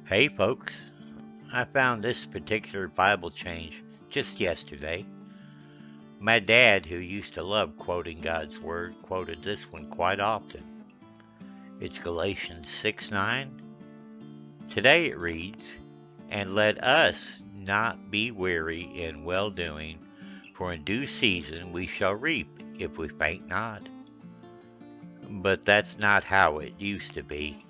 Hey folks, I found this particular Bible change just yesterday. My dad, who used to love quoting God's Word, quoted this one quite often. It's Galatians 6:9. Today it reads, "And let us not be weary in well-doing, for in due season we shall reap, if we faint not." But that's not how it used to be.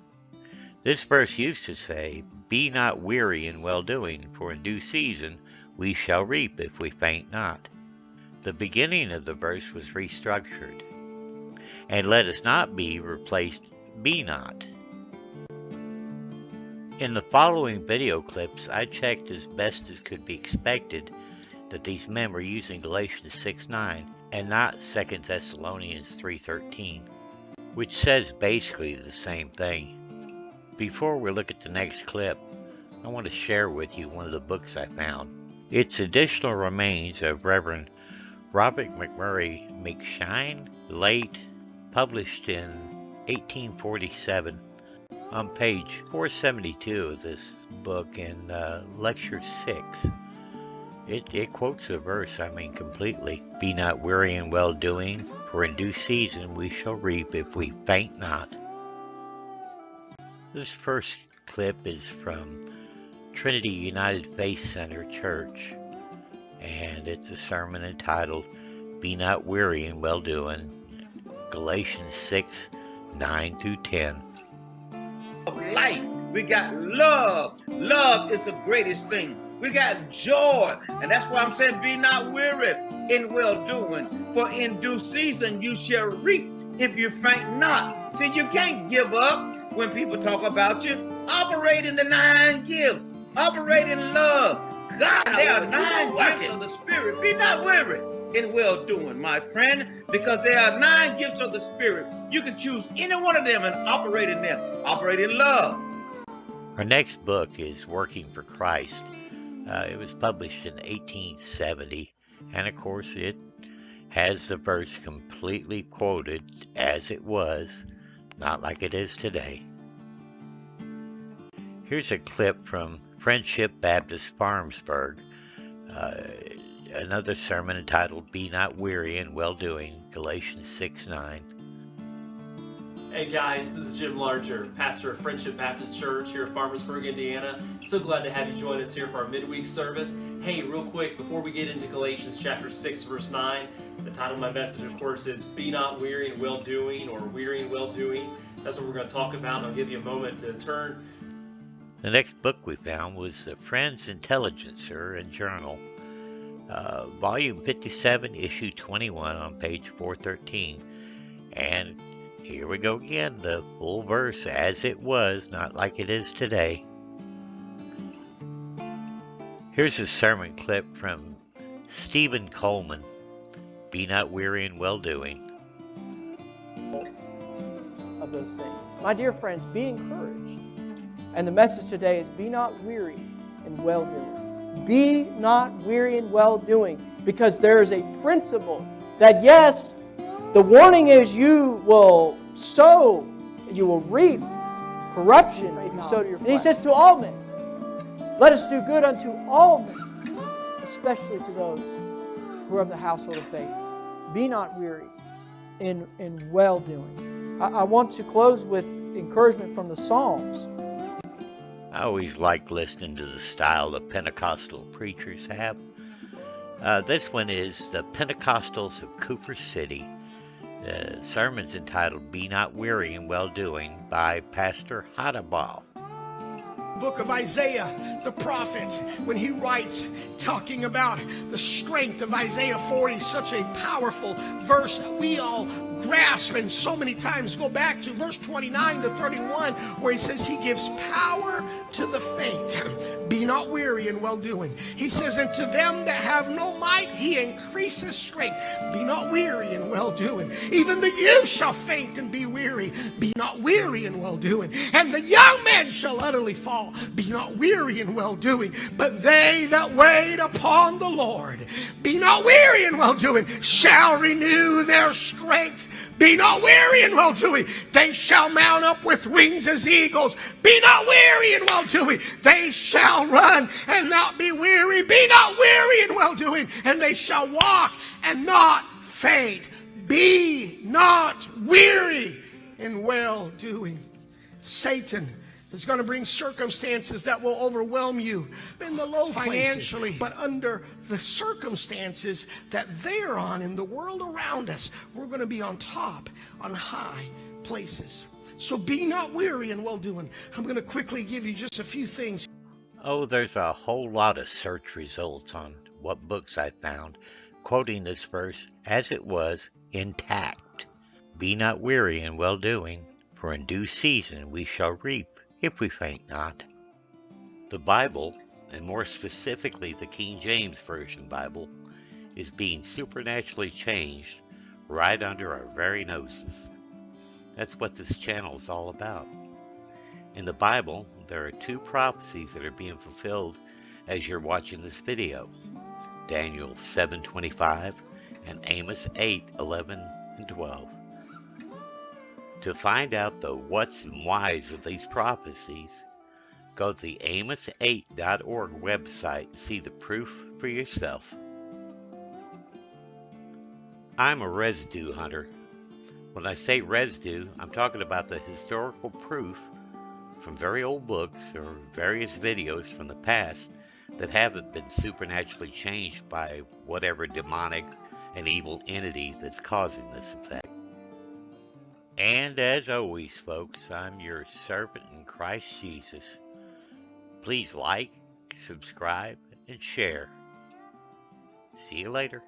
This verse used to say, "Be not weary in well-doing, for in due season we shall reap if we faint not." The beginning of the verse was restructured, "And let us not be" replaced "be not." In the following video clips, I checked as best as could be expected that these men were using Galatians 6:9 and not 2 Thessalonians 3:13, which says basically the same thing. Before we look at the next clip, I want to share with you one of the books I found. It's Additional Remains of Reverend Robert McMurray McShine, late, published in 1847. On page 472 of this book in Lecture 6, it quotes a verse, completely. "Be not weary in well-doing, for in due season we shall reap if we faint not." This first clip is from Trinity United Faith Center Church, and it's a sermon entitled, "Be Not Weary in Well-Doing," Galatians 6:9-10. Of life, we got love. Love is the greatest thing. We got joy, and that's why I'm saying, be not weary in well-doing, for in due season you shall reap if you faint not. See, you can't give up when people talk about you. Operate in the 9 gifts. Operate in love. God, there are 9 gifts of the Spirit. Be not weary in well-doing, my friend, because there are 9 gifts of the Spirit. You can choose any one of them and operate in them. Operate in love. Our next book is Working for Christ. It was published in 1870, and of course it has the verse completely quoted as it was, not like it is today. Here's a clip from Friendship Baptist Farmsburg, another sermon entitled, "Be Not Weary in Well-Doing," Galatians 6:9. Hey guys, this is Jim Larger, pastor of Friendship Baptist Church here in Farmersburg, Indiana. So glad to have you join us here for our midweek service. Hey, real quick, before we get into Galatians chapter 6, verse 9, the title of my message, of course, is "Be Not Weary in Well-Doing," or "Weary in Well-Doing." That's what we're going to talk about, and I'll give you a moment to turn. The next book we found was the Friends Intelligencer and Journal, volume 57, issue 21, on page 413. And here we go again, the full verse as it was, not like it is today. Here's a sermon clip from Stephen Coleman, "Be Not Weary in Well-Doing." Of those things. My dear friends, be encouraged. And the message today is, be not weary in well-doing. Be not weary in well-doing, because there is a principle that, yes, the warning is you will sow, you will reap corruption if you sow to your flesh. And he says to all men, let us do good unto all men, especially to those who are of the household of faith. Be not weary in well-doing. I want to close with encouragement from the Psalms. I always like listening to the style the Pentecostal preachers have. This one is the Pentecostals of Cooper City. The sermon's entitled, "Be Not Weary in Well-Doing," by Pastor Hadabal. Book of Isaiah, the prophet, when he writes, talking about the strength of Isaiah 40, such a powerful verse that we all grasp and so many times go back to verse 29 to 31, where he says he gives power to the faint. Be not weary in well-doing. He says, and to them that have no might, he increases strength. Be not weary in well-doing. Even the youth shall faint and be weary. Be not weary in well-doing. And the young men shall utterly fall. Be not weary in well-doing. But they that wait upon the Lord, be not weary in well-doing, shall renew their strength. Be not weary in well-doing. They shall mount up with wings as eagles. Be not weary in well-doing. They shall run and not be weary. Be not weary in well-doing. And they shall walk and not faint. Be not weary in well-doing. Satan is going to bring circumstances that will overwhelm you in the low financially, but under the circumstances that they're on in the world around us, we're going to be on top, on high places. So be not weary in well-doing. I'm going to quickly give you just a few things. Oh, there's a whole lot of search results on what books I found, quoting this verse as it was intact. Be not weary in well-doing, for in due season we shall reap, if we faint not. The Bible, and more specifically the King James Version Bible, is being supernaturally changed right under our very noses. That's what this channel is all about. In the Bible, there are 2 prophecies that are being fulfilled as you're watching this video. Daniel 7:25 and Amos 8:11 and 12. To find out the what's and whys of these prophecies, go to the amos8.org website and see the proof for yourself. I'm a residue hunter. When I say residue, I'm talking about the historical proof from very old books or various videos from the past that haven't been supernaturally changed by whatever demonic and evil entity that's causing this effect. And as always, folks, I'm your servant in Christ Jesus. Please like, subscribe, and share. See you later.